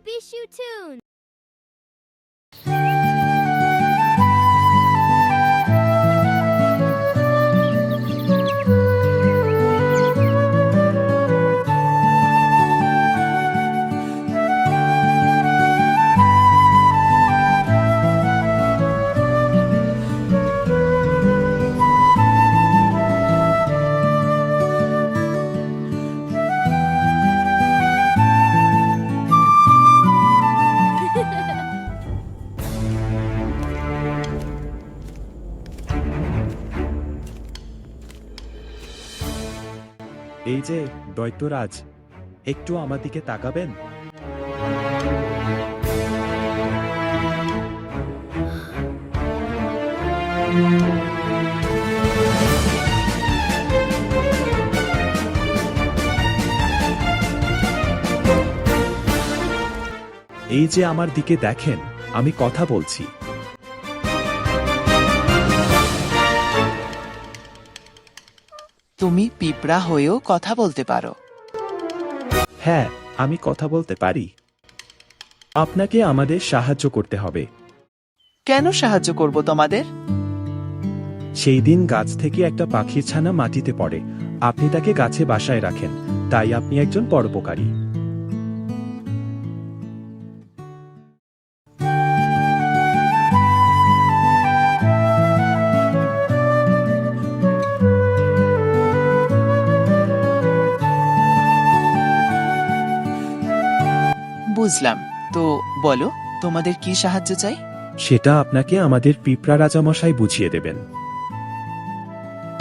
Bishu Tune. এই যে দৈত্যরাজ, একটু আমার দিকে তাকাবেন? এই যে আমার দিকে দেখেন, আমি কথা বলছি। তুমি পিঁপড়া হয়েও কথা বলতে পারো? হ্যাঁ, আমি কথা বলতে পারি। আপনাকে আমাদের সাহায্য করতে হবে। কেন সাহায্য করব তোমাদের? সেই দিন গাছ থেকে একটা পাখির ছানা মাটিতে পড়ে, আপনি তাকে গাছে বাসায় রাখেন, তাই আপনি একজন পরোপকারী। বুঝলাম। তো বলো, তোমাদের কি সাহায্য চাই? সেটা আপনাকে আমাদের পিঁপড়া রাজামশাই বুঝিয়ে দেবেন।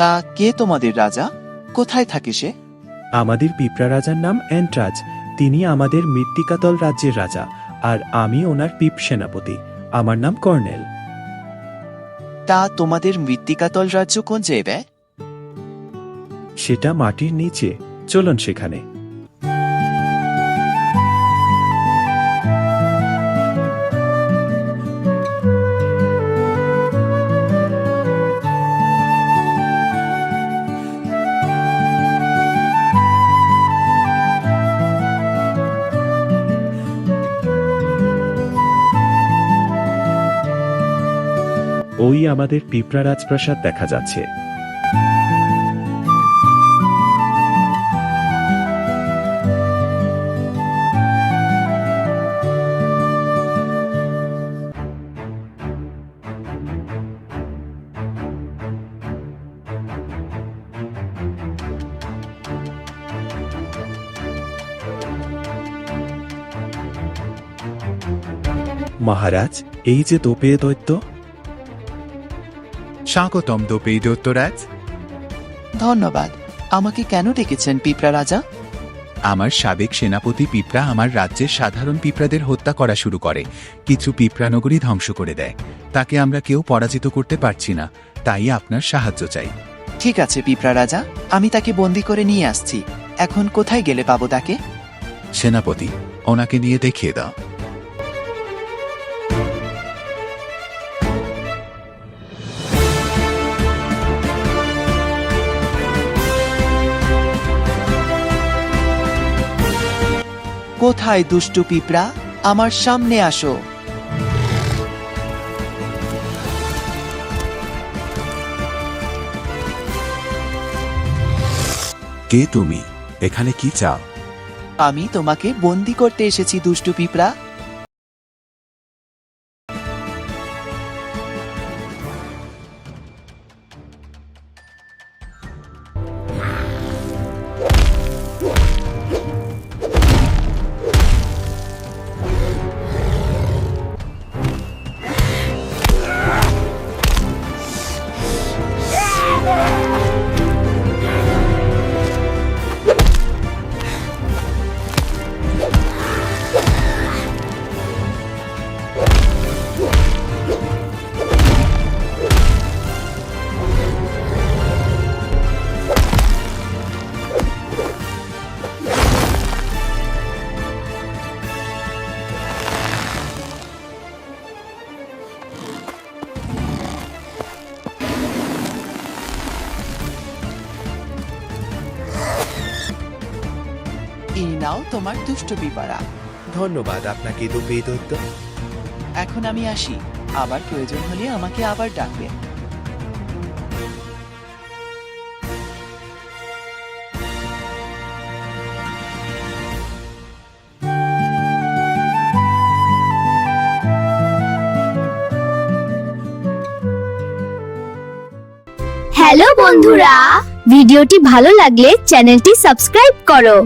তা কে তোমাদের রাজা? কোথায় থাকে সে? আমাদের পিঁপড়া রাজার নাম এন্ট্রাজ। তিনি আমাদের মৃত্তিকাতল রাজ্যের রাজা, আর আমি ওনার পিপ সেনাপতি। আমার নাম কর্নেল। তা তোমাদের মৃত্তিকাতল রাজ্য কোন জায়গায়? সেটা মাটির নিচে, চলুন সেখানে। ওই আমাদের পিঁপড়া রাজপ্রাসাদ দেখা যাচ্ছে। মহারাজ, এই যে দোপেয় দৈত্য। স্বাগতম দোপেই দৈত্যরাজ। ধন্যবাদ। আমাকে কেন ডেকেছেন পিঁপড়া রাজা? আমার সাবেক সেনাপতি পিঁপড়া আমার রাজ্যের সাধারণ পিঁপড়াদের হত্যা করা শুরু করে, কিছু পিঁপড়া নগরী ধ্বংস করে দেয়। তাকে আমরা কেউ পরাজিত করতে পারছি না, তাই আপনার সাহায্য চাই। ঠিক আছে পিঁপড়া রাজা, আমি তাকে বন্দি করে নিয়ে আসছি। এখন কোথায় গেলে পাবো তাকে? সেনাপতি, ওনাকে নিয়ে দেখিয়ে দাও। কোথায় দুষ্টু পিঁপড়া? আমার সামনে আসো। কে তুমি? এখানে কি চাও? আমি তোমাকে বন্দি করতে এসেছি দুষ্টু পিঁপড়া। এই নাও তোমার দুষ্ট পিঁপড়া। ধন্যবাদ আপনাকে দুর্বেদত্ত। এখন আমি আসি, আবার প্রয়োজন হলে আমাকে আবার ডাকবেন। হ্যালো বন্ধুরা, ভিডিওটি ভালো লাগলে চ্যানেলটি সাবস্ক্রাইব করো।